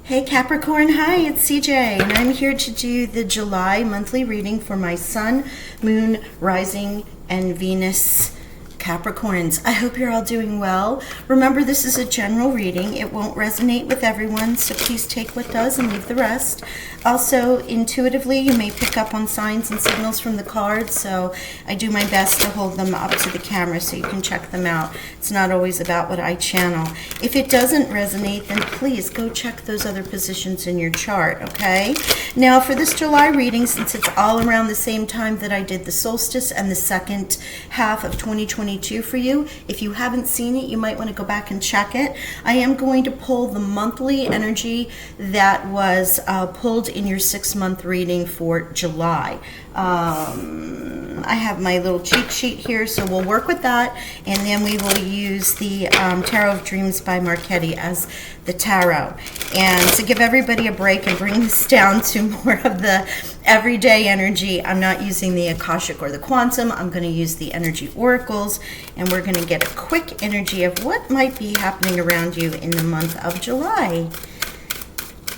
Hey Capricorn, hi, it's CJ, and I'm here to do the July monthly reading for my Sun, Moon, Rising, and Venus Capricorns. I hope you're all doing well. Remember, this is a general reading. It won't resonate with everyone, so please take what does and leave the rest. Also, intuitively, you may pick up on signs and signals from the cards, so I do my best to hold them up to the camera so you can check them out. It's not always about what I channel. If it doesn't resonate, then please go check those other positions in your chart, okay? Now, for this July reading, since it's all around the same time that I did the solstice and the second half of 2022 for you, if you haven't seen it, you might want to go back and check it. I am going to pull the monthly energy that was pulled in your 6-month reading for July. I have my little cheat sheet here, so we'll work with that, and then we will use the Tarot of Dreams by Marchetti as the tarot. And to give everybody a break and bring this down to more of the everyday energy, I'm not using the Akashic or the Quantum. I'm going to use the energy oracles, and we're going to get a quick energy of what might be happening around you in the month of July.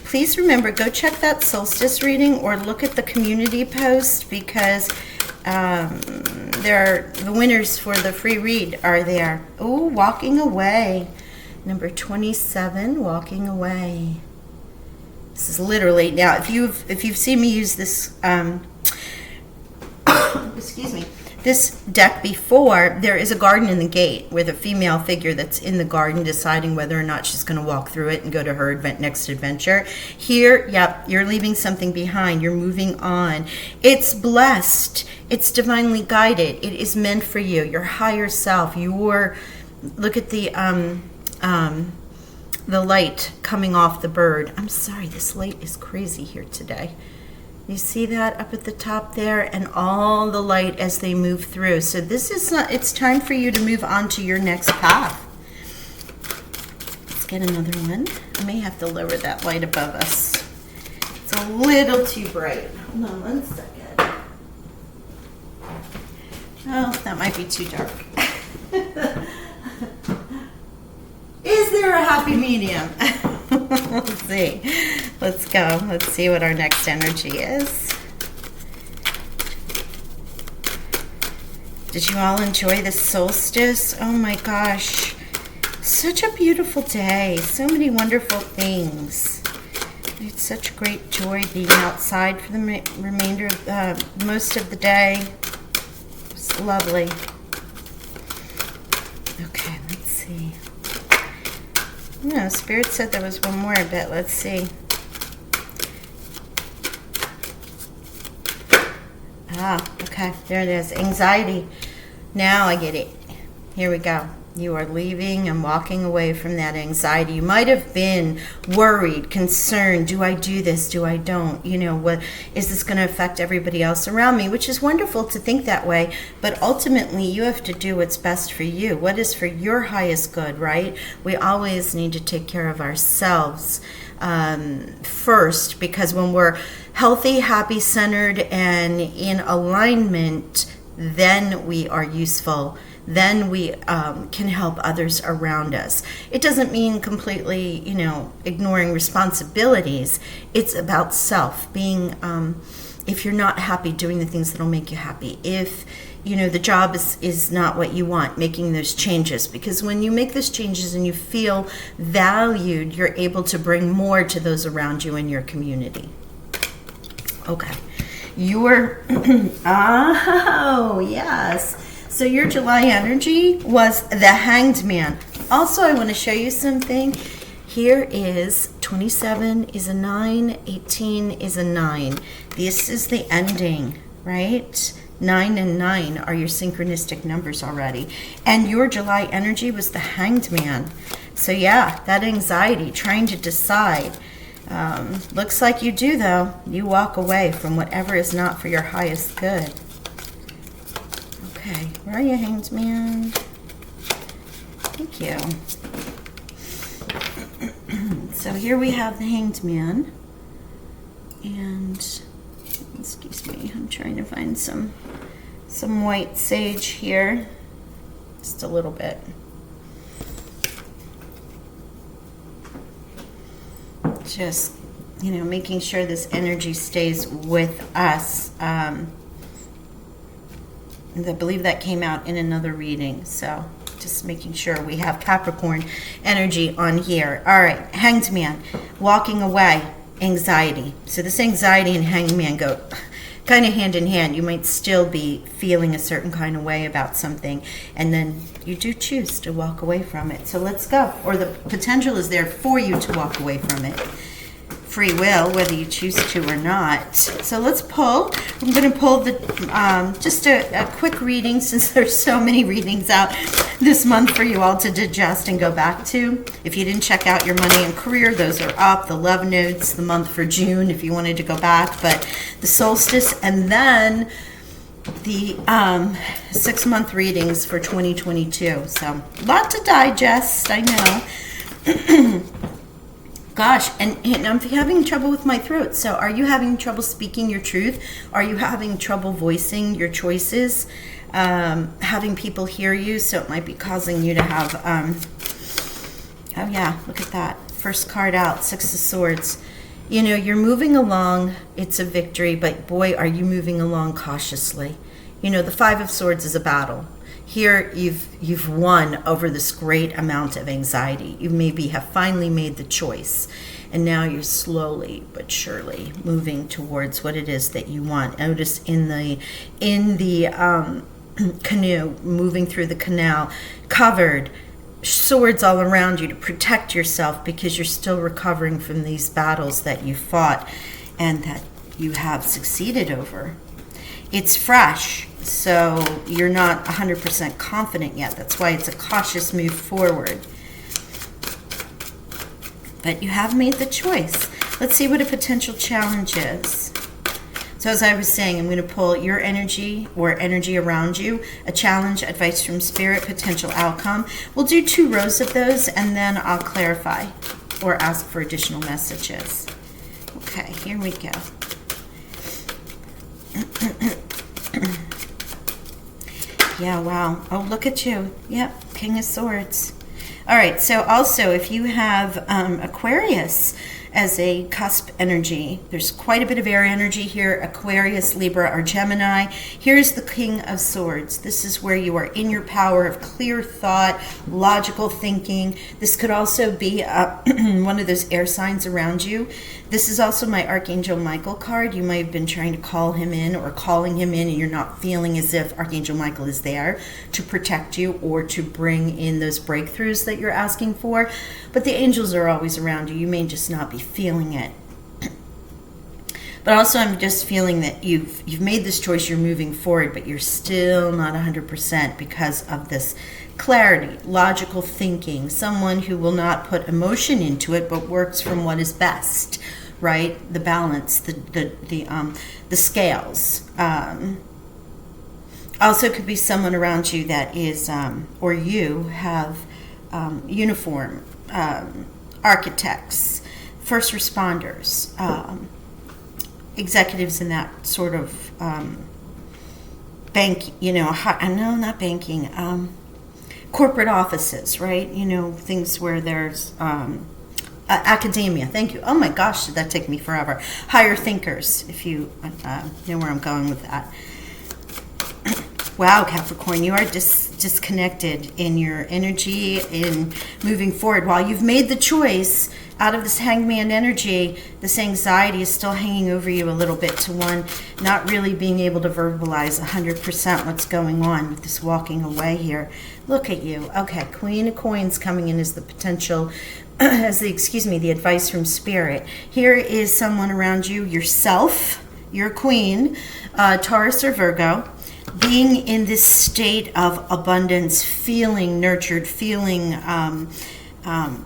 Please remember, go check that solstice reading or look at the community post, because the winners for the free read are there. Oh, walking away. Number 27, walking away. This is literally, now if you've seen me use this excuse me, this deck before, there is a garden in the gate with a female figure that's in the garden deciding whether or not she's going to walk through it and go to her next adventure. Here, yep, you're leaving something behind. You're moving on. It's blessed. It's divinely guided. It is meant for you, your higher self. Look at the light coming off the bird. I'm sorry, this light is crazy here today. You see that up at the top there, and all the light as they move through. So this is not, it's time for you to move on to your next path. Let's get another one. I may have to lower that light above us. It's a little too bright. Hold on one second. Oh, that might be too dark. Is there a happy medium? Let's see. Let's go. Let's see what our next energy is. Did you all enjoy the solstice? Oh my gosh. Such a beautiful day. So many wonderful things. It's such great joy being outside for the remainder of most of the day. It's lovely. Okay, let's see. No, Spirit said there was one more, but let's see. Ah, okay, there it is. Anxiety. Now I get it. Here we go. You are leaving and walking away from that anxiety. You might have been worried, concerned. Do I do this? Do I don't? You know, what is this going to affect everybody else around me? Which is wonderful to think that way, but ultimately you have to do what's best for you. What is for your highest good, right? We always need to take care of ourselves first, because when we're healthy, happy, centered, and in alignment, then we are useful. Then we can help others around us. It doesn't mean completely, ignoring responsibilities. It's about self, being, if you're not happy, doing the things that'll make you happy. If, the job is not what you want, making those changes. Because when you make those changes and you feel valued, you're able to bring more to those around you in your community. Okay. Oh, yes. So your July energy was the Hanged Man. Also, I want to show you something. Here is 27 is a 9, 18 is a 9. This is the ending, right? 9 and 9 are your synchronistic numbers already. And your July energy was the Hanged Man. So yeah, that anxiety, trying to decide. Looks like you do, though. You walk away from whatever is not for your highest good. Okay, where are you, Hanged Man? Thank you. So here we have the Hanged Man. And, excuse me, I'm trying to find some white sage here. Just a little bit. just, making sure this energy stays with us. I believe that came out in another reading. So just making sure we have Capricorn energy on here. All right, Hanged Man, walking away, anxiety. So this anxiety and Hanged Man go kind of hand in hand. You might still be feeling a certain kind of way about something, and then you do choose to walk away from it. So let's go. Or the potential is there for you to walk away from it. Free will, whether you choose to or not. So let's pull. I'm going to pull the just a quick reading, since there's so many readings out this month for you all to digest and go back to. If you didn't check out your money and career, those are up. The love notes, the month for June, if you wanted to go back. But the solstice, and then the 6-month readings for 2022. So a lot to digest, I know. Gosh, and I'm having trouble with my throat. So are you having trouble speaking your truth? Are you having trouble voicing your choices? Having people hear you? So it might be causing you to have, oh yeah, look at that. First card out, Six of Swords. You're moving along. It's a victory, but boy, are you moving along cautiously. The Five of Swords is a battle. Here, you've won over this great amount of anxiety. You maybe have finally made the choice, and now you're slowly but surely moving towards what it is that you want. Notice in the canoe, moving through the canal, covered, swords all around you to protect yourself, because you're still recovering from these battles that you fought and that you have succeeded over. It's fresh. So you're not 100% confident yet. That's why it's a cautious move forward. But you have made the choice. Let's see what a potential challenge is. So as I was saying, I'm going to pull your energy or energy around you, a challenge, advice from spirit, potential outcome. We'll do 2 rows of those, and then I'll clarify or ask for additional messages. Okay, here we go. Yeah, wow. Oh, look at you. Yep, King of Swords. All right, so also if you have Aquarius as a cusp energy, there's quite a bit of air energy here, Aquarius, Libra, or Gemini. Here's the King of Swords. This is where you are in your power of clear thought, logical thinking. This could also be one of those air signs around you. This is also my Archangel Michael card. You might have been trying to call him in or calling him in, and you're not feeling as if Archangel Michael is there to protect you or to bring in those breakthroughs that you're asking for. But the angels are always around you. You may just not be feeling it. But also I'm just feeling that you've made this choice, you're moving forward, but you're still not 100% because of this clarity, logical thinking, someone who will not put emotion into it, but works from what is best, right? The balance, the scales. Also could be someone around you that is, or you have uniform, architects, first responders, executives in that sort of bank, not banking, corporate offices, right? Things where there's academia. Thank you. Oh my gosh, did that take me forever? Higher thinkers, if you know where I'm going with that. Wow, Capricorn, you are disconnected in your energy in moving forward. While you've made the choice out of this hangman energy, this anxiety is still hanging over you a little bit to one, not really being able to verbalize 100% what's going on with this walking away here. Look at you. Okay, Queen of Coins coming in as the potential, the advice from Spirit. Here is someone around you, yourself, your queen, Taurus or Virgo, being in this state of abundance, feeling nurtured, feeling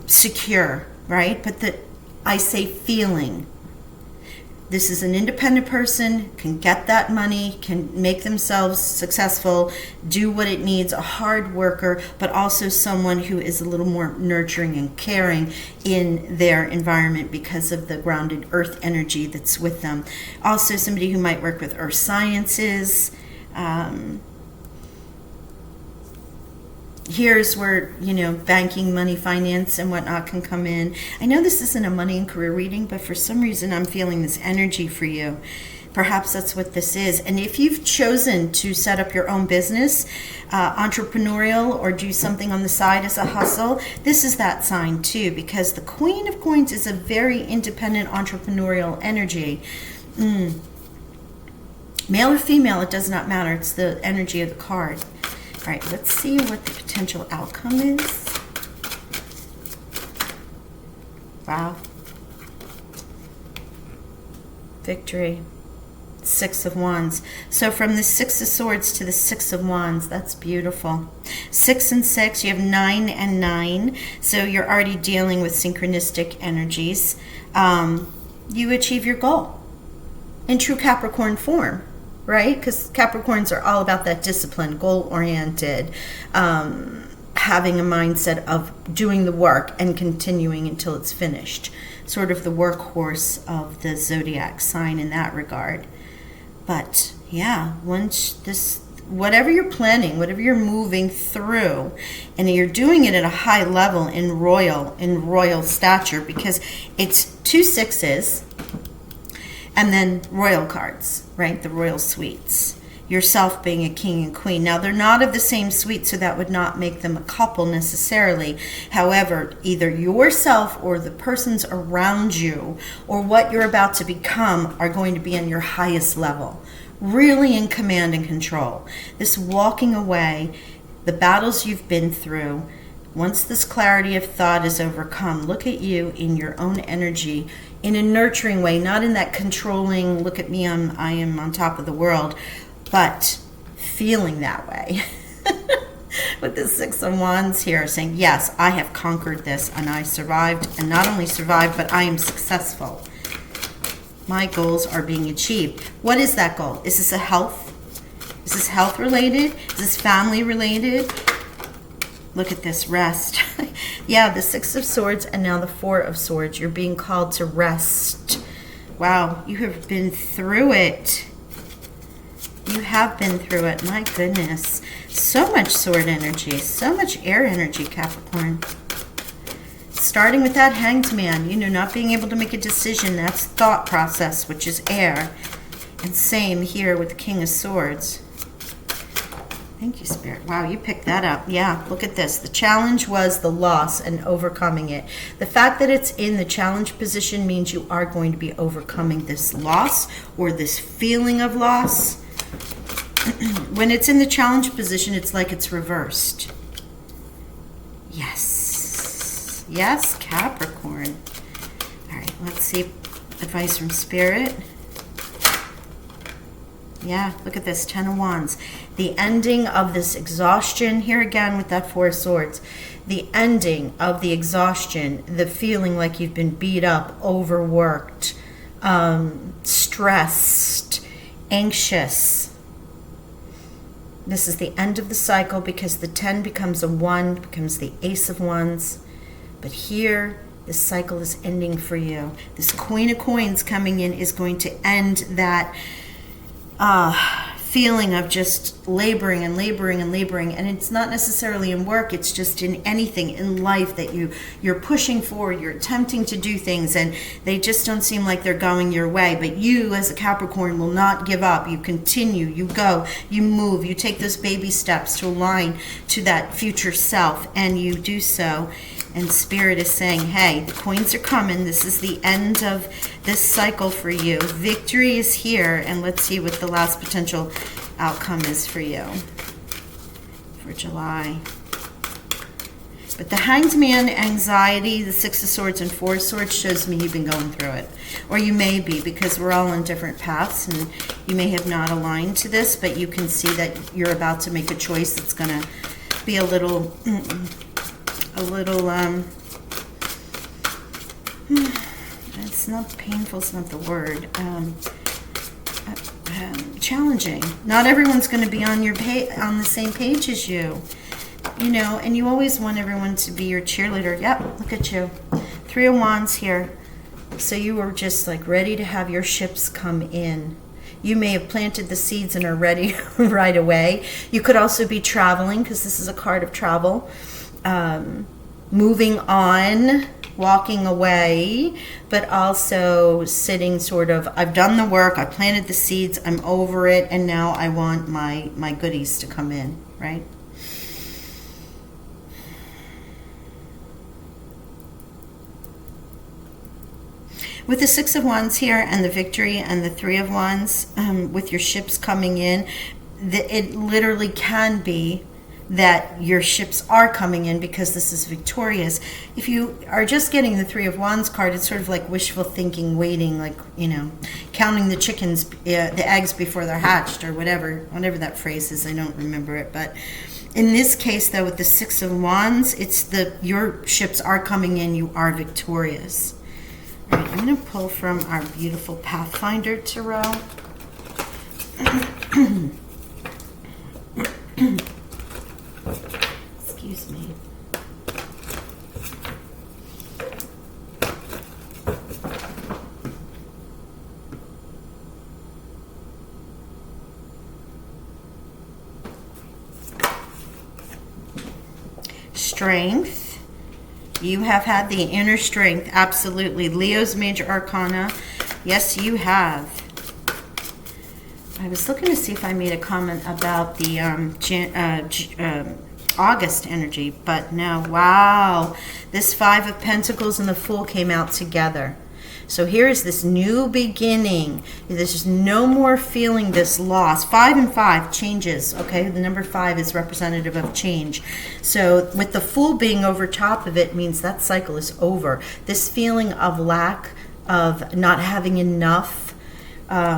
secure, right? But I say feeling. This is an independent person, can get that money, can make themselves successful, do what it needs, a hard worker, but also someone who is a little more nurturing and caring in their environment because of the grounded earth energy that's with them. Also somebody who might work with earth sciences. here's where, banking, money, finance, and whatnot can come in. I know this isn't a money and career reading, but for some reason I'm feeling this energy for you. Perhaps that's what this is. And if you've chosen to set up your own business, entrepreneurial, or do something on the side as a hustle, this is that sign too, because the Queen of Coins is a very independent entrepreneurial energy. Male or female, it does not matter. It's the energy of the card. All right, let's see what the potential outcome is. Wow. Victory. Six of Wands. So from the Six of Swords to the Six of Wands, that's beautiful. 6 and 6, you have 9 and 9. So you're already dealing with synchronistic energies. You achieve your goal in true Capricorn form, right? Because Capricorns are all about that discipline, goal-oriented, having a mindset of doing the work and continuing until it's finished. Sort of the workhorse of the zodiac sign in that regard. But yeah, once whatever you're planning, whatever you're moving through, and you're doing it at a high level in royal stature, because it's 2 6s and then royal cards, right? The royal suites. Yourself being a king and queen. Now, they're not of the same suite, so that would not make them a couple necessarily. However, either yourself or the persons around you or what you're about to become are going to be on your highest level, really in command and control. This walking away, the battles you've been through, once this clarity of thought is overcome, look at you in your own energy, in a nurturing way, not in that controlling, look at me, I am on top of the world, but feeling that way. With the Six of Wands here, saying, yes, I have conquered this, and I survived, and not only survived, but I am successful. My goals are being achieved. What is that goal? Is this a health? Is this health related? Is this family related? Look at this, rest. Yeah, the Six of Swords and now the Four of Swords. You're being called to rest. Wow, you have been through it. You have been through it. My goodness. So much sword energy. So much air energy, Capricorn. Starting with that Hanged Man. Not being able to make a decision. That's thought process, which is air. And same here with the King of Swords. Thank you, Spirit. Wow, you picked that up. Yeah, look at this. The challenge was the loss and overcoming it. The fact that it's in the challenge position means you are going to be overcoming this loss or this feeling of loss. When it's in the challenge position, it's like it's reversed. Yes. Yes, Capricorn. All right, let's see advice from Spirit. Yeah, look at this, 10 of Wands. The ending of this exhaustion, here again with that Four of Swords. The ending of the exhaustion, the feeling like you've been beat up, overworked, stressed, anxious. This is the end of the cycle because the 10 becomes a 1, becomes the Ace of Wands. But here, this cycle is ending for you. This Queen of Coins coming in is going to end that feeling of just laboring and laboring and laboring. And it's not necessarily in work, it's just in anything in life that you're pushing forward, you're attempting to do things and they just don't seem like they're going your way. But you as a Capricorn will not give up. You continue, you go, you move, you take those baby steps to align to that future self, and you do so. And Spirit is saying, hey, the coins are coming. This is the end of this cycle for you. Victory is here. And let's see what the last potential outcome is for you for July. But the Hanged Man, anxiety, the Six of Swords and Four of Swords shows me you've been going through it. Or you may be, because we're all on different paths and you may have not aligned to this, but you can see that you're about to make a choice that's going to be a little it's not painful, it's not the word, challenging. Not everyone's going to be on on the same page as you, and you always want everyone to be your cheerleader. Yep, look at you. 3 of Wands here. So you were just like ready to have your ships come in. You may have planted the seeds and are ready right away. You could also be traveling, because this is a card of travel. Moving on, walking away, but also sitting sort of, I've done the work, I planted the seeds, I'm over it, and now I want my goodies to come in, right? With the Six of Wands here and the Victory and the Three of Wands, with your ships coming in, it literally can be that your ships are coming in because this is victorious. If you are just getting the Three of Wands card, it's sort of like wishful thinking, waiting, like, counting the chickens, the eggs before they're hatched, or whatever that phrase is. I don't remember it. But in this case, though, with the Six of Wands, it's your ships are coming in, you are victorious. All right, I'm going to pull from our beautiful Pathfinder Tarot. Excuse me. Strength. You have had the inner strength, absolutely. Leo's major arcana. Yes, you have. I was looking to see if I made a comment about the August energy, but no. Wow. This Five of Pentacles and the Fool came out together. So here's this new beginning. There's just no more feeling this loss. 5 and 5 changes, okay? The number 5 is representative of change. So with the Fool being over top of it means that cycle is over. This feeling of lack, of not having enough,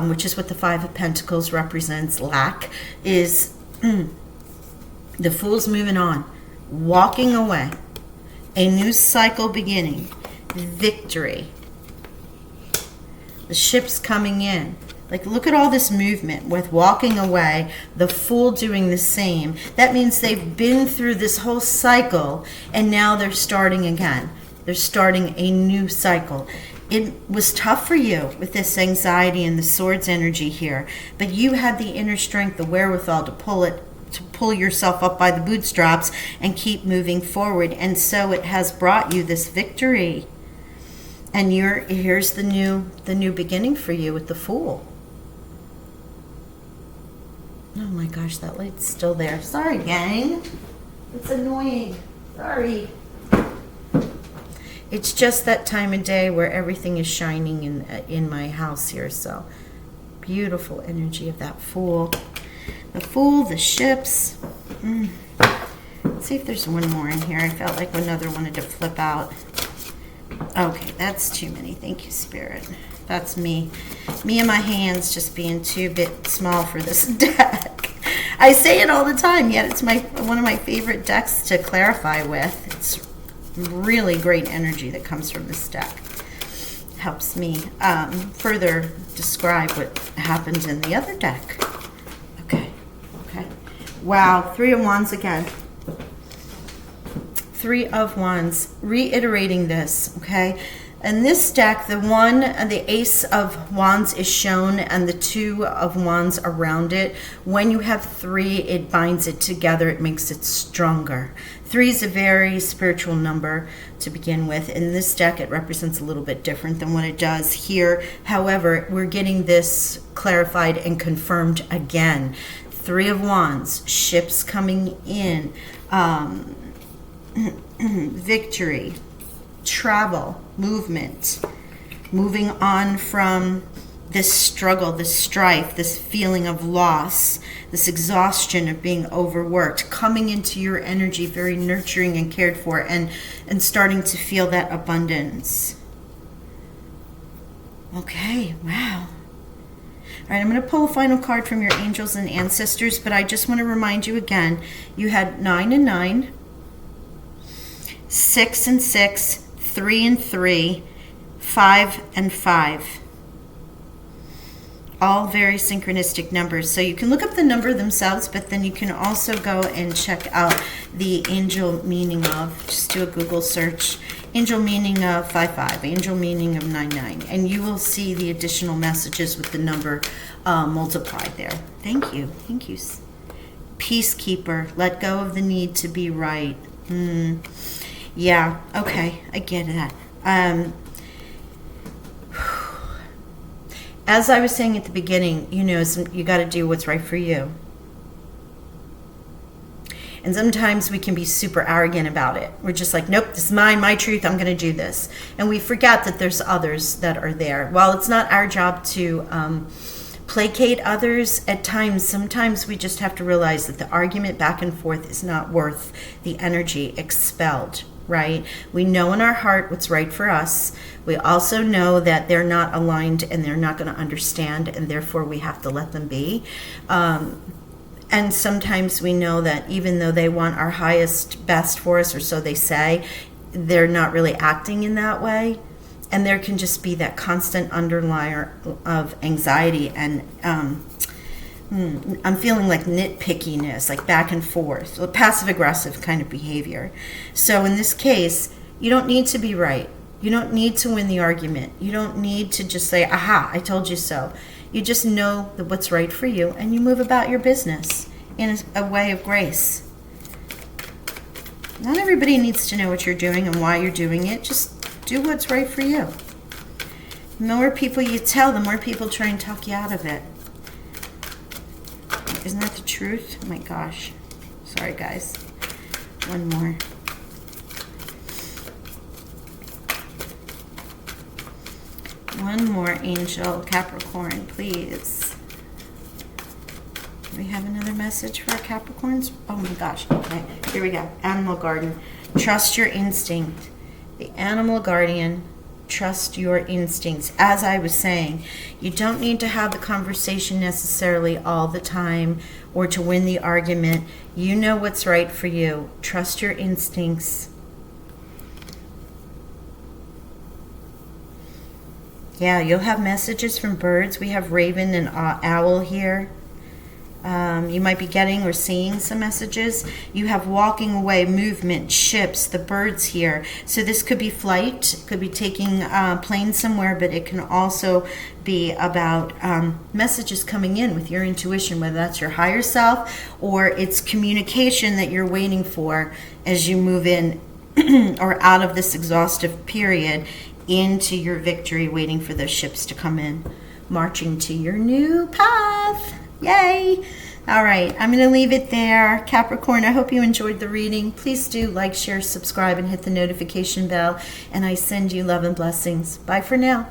which is what the Five of Pentacles represents, lack, is the Fool's moving on, walking away, a new cycle beginning, victory. The ship's coming in. Like, look at all this movement with walking away, the Fool doing the same. That means they've been through this whole cycle, and now they're starting again. They're starting a new cycle. It was tough for you with this anxiety and the Swords energy here, but you had the inner strength, the wherewithal to pull yourself up by the bootstraps and keep moving forward. And so it has brought you this victory. And here's the new beginning for you with the Fool. Oh my gosh, that light's still there. Sorry, gang. It's annoying. Sorry. It's just that time of day where everything is shining in my house here. So beautiful energy of that Fool. The Fool, the ships. Let's see if there's one more in here. I felt like another wanted to flip out. Okay, that's too many. Thank you, Spirit. That's me. Me and my hands just being too bit small for this deck. I say it all the time, yet it's one of my favorite decks to clarify with. It's really great energy that comes from this deck. Helps me further describe what happens in the other deck. Okay. Wow, Three of Wands again. Three of Wands, reiterating this, okay? In this deck, the Ace of Wands is shown and the Two of Wands around it. When you have three, it binds it together. It makes it stronger. 3 is a very spiritual number to begin with. In this deck, it represents a little bit different than what it does here. However, we're getting this clarified and confirmed again. 3 of Wands, ships coming in, victory, travel, movement, moving on from this struggle, this strife, this feeling of loss, this exhaustion of being overworked, coming into your energy very nurturing and cared for, and starting to feel that abundance. Okay, wow. All right, I'm going to pull a final card from your angels and ancestors, but I just want to remind you again, you had 9 and 9, 6 and 6, 3 and 3, 5 and 5. All very synchronistic numbers. So you can look up the number themselves, but then you can also go and check out the angel meaning of. Just do a Google search. angel meaning of 55, angel meaning of 99, and you will see the additional messages with the number multiplied there. Thank you. Thank you. Peacekeeper, let go of the need to be right. Yeah, okay, I get that. As I was saying at the beginning, you got to do what's right for you. And sometimes we can be super arrogant about it. We're just like, nope, this is mine, my truth, I'm going to do this. And we forget that there's others that are there. While it's not our job to placate others, at times, sometimes we just have to realize that the argument back and forth is not worth the energy expelled, right? We know in our heart what's right for us. We also know that they're not aligned and they're not going to understand, and therefore we have to let them be. And sometimes we know that even though they want our highest best for us, or so they say, they're not really acting in that way. And there can just be that constant underlier of anxiety and I'm feeling like nitpickiness, like back and forth, passive aggressive kind of behavior. So in this case, you don't need to be right. You don't need to win the argument. You don't need to just say, aha, I told you so. You just know that what's right for you, and you move about your business in a way of grace. Not everybody needs to know what you're doing and why you're doing it. Just do what's right for you. The more people you tell, the more people try and talk you out of it. Isn't that the truth? Oh my gosh. Sorry, guys. One more. One more, angel Capricorn, please. Do we have another message for our Capricorns? Oh my gosh. Okay, here we go. Animal guardian. Trust your instinct. The animal guardian, trust your instincts. As I was saying, you don't need to have the conversation necessarily all the time or to win the argument. You know what's right for you. Trust your instincts. Yeah, you'll have messages from birds. We have raven and owl here. You might be getting or seeing some messages. You have walking away, movement, ships, the birds here. So this could be flight, could be taking a plane somewhere, but it can also be about messages coming in with your intuition, whether that's your higher self or it's communication that you're waiting for as you move in or out of this exhaustive period into your victory, waiting for those ships to come in, marching to your new path. Yay! All right, I'm going to leave it there. Capricorn, I hope you enjoyed the reading. Please do like, share, subscribe, and hit the notification bell. And I send you love and blessings. Bye for now.